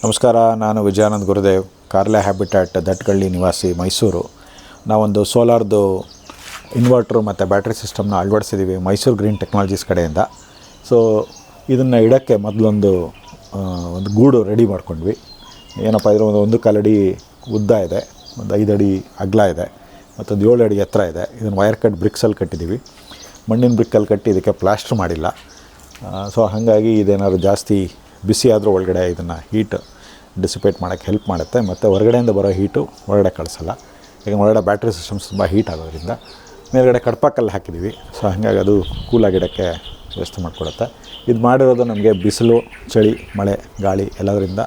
ನಮಸ್ಕಾರ. ನಾನು ವಿಜಯಾನಂದ್ ಗುರುದೇವ್, ಕಾರ್ಲೆ ಹ್ಯಾಬಿಟ್ಯಾಟ್, ದಟ್ಗಳ್ಳಿ ನಿವಾಸಿ, ಮೈಸೂರು. ನಾವೊಂದು ಸೋಲಾರ್ದು ಇನ್ವರ್ಟ್ರು ಮತ್ತು ಬ್ಯಾಟ್ರಿ ಸಿಸ್ಟಮ್ನ ಅಳವಡಿಸಿದ್ದೀವಿ ಮೈಸೂರು ಗ್ರೀನ್ ಟೆಕ್ನಾಲಜೀಸ್ ಕಡೆಯಿಂದ. ಸೊ ಇದನ್ನು ಇಡೋಕ್ಕೆ ಮೊದಲೊಂದು ಗೂಡು ರೆಡಿ ಮಾಡ್ಕೊಂಡ್ವಿ. ಏನಪ್ಪ ಇದ್ರೆ ಒಂದು ಕಾಲು ಅಡಿ ಉದ್ದ ಇದೆ, ಒಂದು 5 ಅಡಿ ಅಗಲ ಇದೆ, ಮತ್ತೊಂದು 7 ಅಡಿ ಎತ್ತರ ಇದೆ. ಇದನ್ನು ವೈರ್ ಕಟ್ ಬ್ರಿಕ್ಸಲ್ಲಿ ಕಟ್ಟಿದ್ದೀವಿ. ಮಣ್ಣಿನ ಬ್ರಿಕ್ಕಲ್ಲಿ ಕಟ್ಟಿ ಇದಕ್ಕೆ ಪ್ಲಾಸ್ಟ್ರ್ ಮಾಡಿಲ್ಲ. ಸೊ ಹಾಗಾಗಿ ಇದೇನಾದ್ರು ಜಾಸ್ತಿ ಬಿಸಿ ಆದರೂ ಒಳಗಡೆ ಇದನ್ನು ಹೀಟ್ ಡಿಸಿಪೇಟ್ ಮಾಡೋಕ್ಕೆ ಹೆಲ್ಪ್ ಮಾಡುತ್ತೆ, ಮತ್ತು ಹೊರಗಡೆಯಿಂದ ಬರೋ ಹೀಟು ಹೊರಗಡೆ ಕಳಿಸಲ್ಲ. ಈಗ ಹೊರಗಡೆ ಬ್ಯಾಟ್ರಿ ಸಿಸ್ಟಮ್ಸ್ ತುಂಬ ಹೀಟ್ ಆಗೋದ್ರಿಂದ ಮೇಲ್ಗಡೆ ಕಡ್ಪಾಕಲ್ಲಿ ಹಾಕಿದ್ದೀವಿ. ಸೊ ಹಾಗಾಗಿ ಅದು ಕೂಲಾಗಿಡೋಕ್ಕೆ ವ್ಯವಸ್ಥೆ ಮಾಡಿಕೊಡುತ್ತೆ. ಇದು ಮಾಡಿರೋದು ನಮಗೆ ಬಿಸಿಲು, ಚಳಿ, ಮಳೆ, ಗಾಳಿ ಎಲ್ಲದರಿಂದ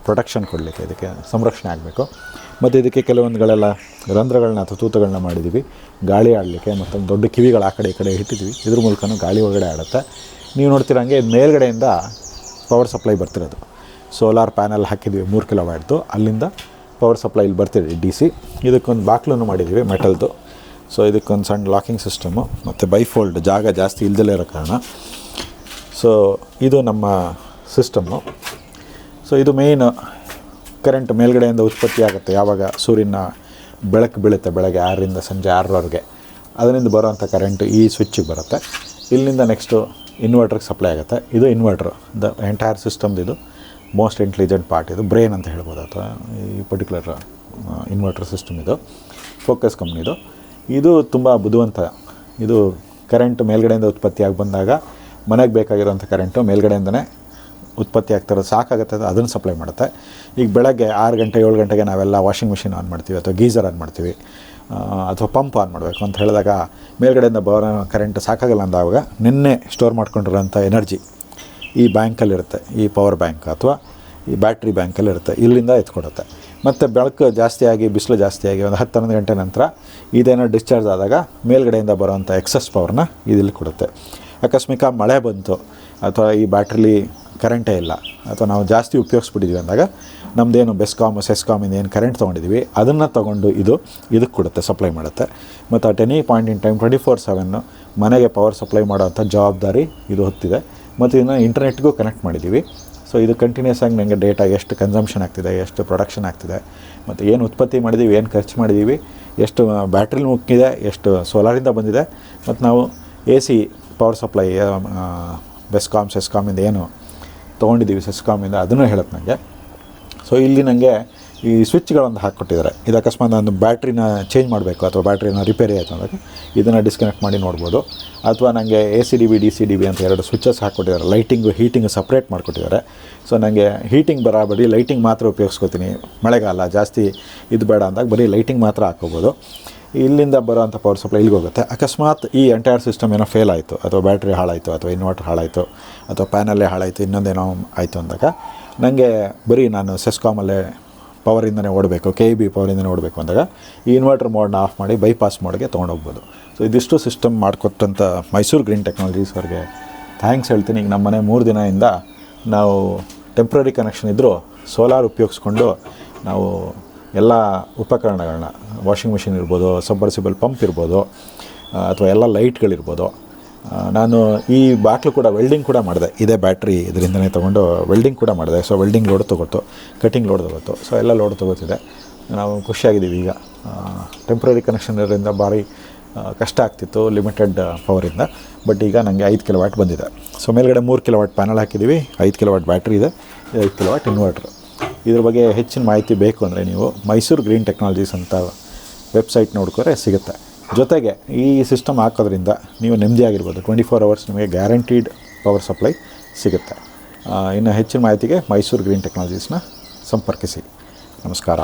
ಪ್ರೊಟೆಕ್ಷನ್ ಕೊಡಲಿಕ್ಕೆ, ಇದಕ್ಕೆ ಸಂರಕ್ಷಣೆ ಆಗಬೇಕು. ಮತ್ತು ಇದಕ್ಕೆ ಕೆಲವೊಂದುಗಳೆಲ್ಲ ರಂಧ್ರಗಳನ್ನ ಅಥವಾ ತೂತುಗಳನ್ನ ಮಾಡಿದ್ದೀವಿ ಗಾಳಿ ಆಡಲಿಕ್ಕೆ. ಮತ್ತು ದೊಡ್ಡ ಕಿವಿಗಳು ಆ ಕಡೆ ಈ ಕಡೆ ಇಟ್ಟಿದ್ದೀವಿ. ಇದ್ರ ಮೂಲಕನೂ ಗಾಳಿ ಒಳಗಡೆ ಆಡುತ್ತೆ. ನೀವು ನೋಡ್ತಿರಂಗೆ ಇದು ಮೇಲ್ಗಡೆಯಿಂದ ಪವರ್ ಸಪ್ಲೈ ಬರ್ತಿರೋದು. ಸೋಲಾರ್ ಪ್ಯಾನಲ್ ಹಾಕಿದ್ದೀವಿ 3 ಕಿಲೋವ್ಯಾಟ್ದು, ಅಲ್ಲಿಂದ ಪವರ್ ಸಪ್ಲೈ ಇಲ್ಲಿ ಬರ್ತಿದೆ DC. ಇದಕ್ಕೊಂದು ಬಾಕ್ಲನ್ನು ಮಾಡಿದ್ದೀವಿ ಮೆಟಲ್ದು. ಸೊ ಇದಕ್ಕೊಂದು ಸಣ್ಣ ಲಾಕಿಂಗ್ ಸಿಸ್ಟಮು ಮತ್ತು ಬೈಫೋಲ್ಡ್, ಜಾಗ ಜಾಸ್ತಿ ಇಲ್ದಲೇ ಇರೋ ಕಾರಣ. ಸೊ ಇದು ನಮ್ಮ ಸಿಸ್ಟಮ್ಮು. ಸೊ ಇದು ಮೇಯ್ನ್ ಕರೆಂಟ್ ಮೇಲ್ಗಡೆಯಿಂದ ಉತ್ಪತ್ತಿ ಆಗುತ್ತೆ ಯಾವಾಗ ಸೂರ್ಯನ ಬೆಳಕು ಬೀಳುತ್ತೆ, ಬೆಳಗ್ಗೆ 6ರಿಂದ ಸಂಜೆ 6ರವರೆಗೆ. ಅದರಿಂದ ಬರೋವಂಥ ಕರೆಂಟು ಈ ಸ್ವಿಚ್ಚಿಗೆ ಬರುತ್ತೆ. ಇಲ್ಲಿಂದ ನೆಕ್ಸ್ಟು ಇನ್ವರ್ಟ್ರಿಗೆ ಸಪ್ಲೈ ಆಗುತ್ತೆ. ಇದು ಇನ್ವರ್ಟ್ರು, ದ ಎಂಟೈರ್ ಸಿಸ್ಟಮ್ದು ಇದು ಮೋಸ್ಟ್ ಇಂಟೆಲಿಜೆಂಟ್ ಪಾರ್ಟ್. ಇದು ಬ್ರೈನ್ ಅಂತ ಹೇಳ್ಬೋದು, ಅಥವಾ ಈ ಪರ್ಟಿಕ್ಯುಲರ್ ಇನ್ವರ್ಟರ್ ಸಿಸ್ಟಮ್ ಇದು ಫೋಕಸ್ ಕಂಪ್ನಿದು. ಇದು ತುಂಬ ಬುದ್ಧಿವಂತ. ಇದು ಕರೆಂಟ್ ಮೇಲ್ಗಡೆಯಿಂದ ಉತ್ಪತ್ತಿಯಾಗಿ ಬಂದಾಗ ಮನೆಗೆ ಬೇಕಾಗಿರೋಂಥ ಕರೆಂಟು ಮೇಲ್ಗಡೆಯಿಂದನೇ ಉತ್ಪತ್ತಿ ಆಗ್ತಿರೋದು ಸಾಕಾಗುತ್ತೆ, ಅದನ್ನು ಸಪ್ಲೈ ಮಾಡುತ್ತೆ. ಈಗ ಬೆಳಗ್ಗೆ 6 ಗಂಟೆ 7 ಗಂಟೆಗೆ ನಾವೆಲ್ಲ ವಾಷಿಂಗ್ ಮಿಷಿನ್ ಆನ್ ಮಾಡ್ತೀವಿ, ಅಥವಾ ಗೀಝರ್ ಆನ್ ಮಾಡ್ತೀವಿ, ಅಥವಾ ಪಂಪ್ ಆನ್ ಮಾಡಬೇಕು ಅಂತ ಹೇಳಿದಾಗ ಮೇಲ್ಗಡೆಯಿಂದ ಬರೋ ಕರೆಂಟ್ ಸಾಕಾಗಲ್ಲ ಅಂದಾಗ ನಿನ್ನೆ ಸ್ಟೋರ್ ಮಾಡ್ಕೊಂಡಿರೋಂಥ ಎನರ್ಜಿ ಈ ಬ್ಯಾಂಕಲ್ಲಿರುತ್ತೆ, ಈ ಪವರ್ ಬ್ಯಾಂಕ್ ಅಥವಾ ಈ ಬ್ಯಾಟ್ರಿ ಬ್ಯಾಂಕಲ್ಲಿರುತ್ತೆ, ಇಲ್ಲಿಂದ ಎತ್ಕೊಡುತ್ತೆ. ಮತ್ತು ಬೆಳಕು ಜಾಸ್ತಿಯಾಗಿ, ಬಿಸಿಲು ಜಾಸ್ತಿಯಾಗಿ ಒಂದು 10-11 ಗಂಟೆ ನಂತರ ಇದೇನೋ ಡಿಸ್ಚಾರ್ಜ್ ಆದಾಗ ಮೇಲ್ಗಡೆಯಿಂದ ಬರೋವಂಥ ಎಕ್ಸಸ್ ಪವರ್ನ ಇದಿಲ್ಲಿ ಕೊಡುತ್ತೆ. ಅಕಸ್ಮಾತ್ ಮಳೆ ಬಂತು ಅಥವಾ ಈ ಬ್ಯಾಟ್ರಿಲಿ ಕರೆಂಟೇ ಇಲ್ಲ ಅಥವಾ ನಾವು ಜಾಸ್ತಿ ಉಪಯೋಗಿಸ್ಬಿಟ್ಟಿದ್ದೀವಿ ಅಂದಾಗ ನಮ್ಮದೇನು ಬೆಸ್ಕಾಮ್ ಸೆಸ್ಕಾಮಿಂದ ಏನು ಕರೆಂಟ್ ತೊಗೊಂಡಿದ್ದೀವಿ ಅದನ್ನು ತೊಗೊಂಡು ಇದಕ್ಕೆ ಕೊಡುತ್ತೆ, ಸಪ್ಲೈ ಮಾಡುತ್ತೆ. ಮತ್ತು at any point in time 24/7 ಮನೆಗೆ ಪವರ್ ಸಪ್ಲೈ ಮಾಡೋವಂಥ ಜವಾಬ್ದಾರಿ ಇದು ಹೊತ್ತಿದೆ. ಮತ್ತು ಇದನ್ನು ಇಂಟರ್ನೆಟ್ಗೂ ಕನೆಕ್ಟ್ ಮಾಡಿದ್ದೀವಿ. ಸೊ ಇದು ಕಂಟಿನ್ಯೂಸ್ ಆಗಿ ನನಗೆ ಡೇಟಾ ಎಷ್ಟು ಕನ್ಸಂಪ್ಷನ್ ಆಗ್ತಿದೆ, ಎಷ್ಟು ಪ್ರೊಡಕ್ಷನ್ ಆಗ್ತಿದೆ, ಮತ್ತು ಏನು ಉತ್ಪತ್ತಿ ಮಾಡಿದ್ದೀವಿ, ಏನು ಖರ್ಚು ಮಾಡಿದ್ದೀವಿ, ಎಷ್ಟು ಬ್ಯಾಟ್ರಿಲಿ ಮುಕ್ಕಿದೆ, ಎಷ್ಟು ಸೋಲಾರಿಂದ ಬಂದಿದೆ, ಮತ್ತು ನಾವು AC ಪವರ್ ಸಪ್ಲೈ ಬೆಸ್ಕಾಮ್ ಸೆಸ್ಕಾಮಿಂದ ಏನು ತೊಗೊಂಡಿದ್ದೀವಿ ಸೆಸ್ಕಾಮಿಂದ ಅದನ್ನು ಹೇಳುತ್ತೆ ನನಗೆ. ಸೊ ಇಲ್ಲಿ ನನಗೆ ಈ ಸ್ವಿಚ್ಗಳೊಂದು ಹಾಕ್ಕೊಟ್ಟಿದ್ದಾರೆ. ಇದು ಅಕಸ್ಮಾತ್ ನಾನು ಬ್ಯಾಟ್ರಿನ ಚೇಂಜ್ ಮಾಡಬೇಕು ಅಥವಾ ಬ್ಯಾಟ್ರಿನ ರಿಪೇರಿ ಆಯಿತು ಅಂದಾಗ ಇದನ್ನು ಡಿಸ್ಕನೆಕ್ಟ್ ಮಾಡಿ ನೋಡ್ಬೋದು. ಅಥವಾ ನನಗೆ ACDB DCDB ಅಂತ 2 ಸ್ವಿಚಸ್ ಹಾಕ್ಕೊಟ್ಟಿದ್ದಾರೆ. ಲೈಟಿಂಗು ಹೀಟಿಂಗು ಸಪ್ರೇಟ್ ಮಾಡಿಕೊಟ್ಟಿದ್ದಾರೆ. ಸೊ ನನಗೆ ಹೀಟಿಂಗ್ ಬರೀ ಲೈಟಿಂಗ್ ಮಾತ್ರ ಉಪಯೋಗಿಸ್ಕೊತೀನಿ, ಮಳೆಗಾಲ ಜಾಸ್ತಿ ಇದು ಬೇಡ ಅಂದಾಗ ಬರೀ ಲೈಟಿಂಗ್ ಮಾತ್ರ ಹಾಕ್ಕೋಬೋದು. ಇಲ್ಲಿಂದ ಬರೋವಂಥ ಪವರ್ ಸಪ್ಲೈ ಇಲ್ಲಿಗೆ ಹೋಗುತ್ತೆ. ಅಕಸ್ಮಾತ್ ಈ ಎಂಟೈರ್ ಸಿಸ್ಟಮ್ ಏನೋ ಫೇಲ್ ಆಯಿತು, ಅಥವಾ ಬ್ಯಾಟ್ರಿ ಹಾಳಾಯಿತು, ಅಥವಾ ಇನ್ವರ್ಟರ್ ಹಾಳಾಯಿತು, ಅಥವಾ ಪ್ಯಾನಲ್ಲೇ ಹಾಳಾಯಿತು, ಇನ್ನೊಂದೇನೋ ಆಯಿತು ಅಂದಾಗ ನನಗೆ ಬರೀ ನಾನು ಸೆಸ್ಕಾಮಲ್ಲೇ ಪವರಿಂದನೇ ಓಡಬೇಕು, KEB ಪವರಿಂದನೇ ಓಡಬೇಕು ಅಂದಾಗ ಈ ಇನ್ವರ್ಟರ್ ಮೋಡ್ನ ಆಫ್ ಮಾಡಿ ಬೈಪಾಸ್ ಮೋಡ್ಗೆ ತೊಗೊಂಡೋಗ್ಬೋದು. ಸೊ ಇದಿಷ್ಟು ಸಿಸ್ಟಮ್ ಮಾಡಿಕೊಟ್ಟಂಥ ಮೈಸೂರು ಗ್ರೀನ್ ಟೆಕ್ನಾಲಜೀಸ್ ಅವ್ರಿಗೆ ಥ್ಯಾಂಕ್ಸ್ ಹೇಳ್ತೀನಿ. ಈಗ ನಮ್ಮ ಮನೆ 3 ದಿನದಿಂದ ನಾವು ಟೆಂಪ್ರರಿ ಕನೆಕ್ಷನ್ ಇದ್ದರೂ ಸೋಲಾರ್ ಉಪಯೋಗಿಸ್ಕೊಂಡು ನಾವು ಎಲ್ಲ ಉಪಕರಣಗಳನ್ನ, ವಾಷಿಂಗ್ ಮಿಷಿನ್ ಇರ್ಬೋದು, ಸಬ್ಮರ್ಸಿಬಲ್ ಪಂಪ್ ಇರ್ಬೋದು, ಅಥವಾ ಎಲ್ಲ ಲೈಟ್ಗಳಿರ್ಬೋದು. ನಾನು ಈ ಬಾಟ್ಲು ಕೂಡ ವೆಲ್ಡಿಂಗ್ ಕೂಡ ಮಾಡಿದೆ, ಇದೇ ಬ್ಯಾಟ್ರಿ ಇದರಿಂದನೇ ತೊಗೊಂಡು ವೆಲ್ಡಿಂಗ್ ಕೂಡ ಮಾಡಿದೆ. ಸೊ ವೆಲ್ಡಿಂಗ್ ಲೋಡ್ ತೊಗೊತ್ತು, ಕಟಿಂಗ್ ಲೋಡ್ ತೊಗೊತ್ತು. ಸೊ ಎಲ್ಲ ಲೋಡ್ ತೊಗೋತಿದೆ. ನಾವು ಖುಷಿಯಾಗಿದ್ದೀವಿ. ಈಗ ಟೆಂಪ್ರರಿ ಕನೆಕ್ಷನ್ ಇರೋದ್ರಿಂದ ಭಾರಿ ಕಷ್ಟ ಆಗ್ತಿತ್ತು ಲಿಮಿಟೆಡ್ ಪವರಿಂದ. ಬಟ್ ಈಗ ನನಗೆ 5 ಕಿಲೋವ್ಯಾಟ್ ಬಂದಿದೆ. ಸೊ ಮೇಲ್ಗಡೆ 3 ಕಿಲೋವ್ಯಾಟ್ ಪ್ಯಾನಲ್ ಹಾಕಿದ್ದೀವಿ, 5 ಕಿಲೋವ್ಯಾಟ್ ಬ್ಯಾಟ್ರಿ ಇದೆ, 5 ಕಿಲೋವ್ಯಾಟ್ ಇನ್ವರ್ಟ್ರ್. ಇದ್ರ ಬಗ್ಗೆ ಹೆಚ್ಚಿನ ಮಾಹಿತಿ ಬೇಕು ಅಂದರೆ ನೀವು ಮೈಸೂರು ಗ್ರೀನ್ ಟೆಕ್ನಾಲಜೀಸ್ ಅಂತ ವೆಬ್ಸೈಟ್ ನೋಡ್ಕೊಂಡ್ರೆ ಸಿಗುತ್ತೆ. ಜೊತೆಗೆ ಈ ಸಿಸ್ಟಮ್ ಹಾಕೋದ್ರಿಂದ ನೀವು ನೆಮ್ಮದಿಯಾಗಿರ್ಬೋದು. 24 hours ನಿಮಗೆ ಗ್ಯಾರಂಟೀಡ್ ಪವರ್ ಸಪ್ಲೈ ಸಿಗುತ್ತೆ. ಇನ್ನು ಹೆಚ್ಚಿನ ಮಾಹಿತಿಗೆ ಮೈಸೂರು ಗ್ರೀನ್ ಟೆಕ್ನಾಲಜೀಸ್ನ ಸಂಪರ್ಕಿಸಿ. ನಮಸ್ಕಾರ.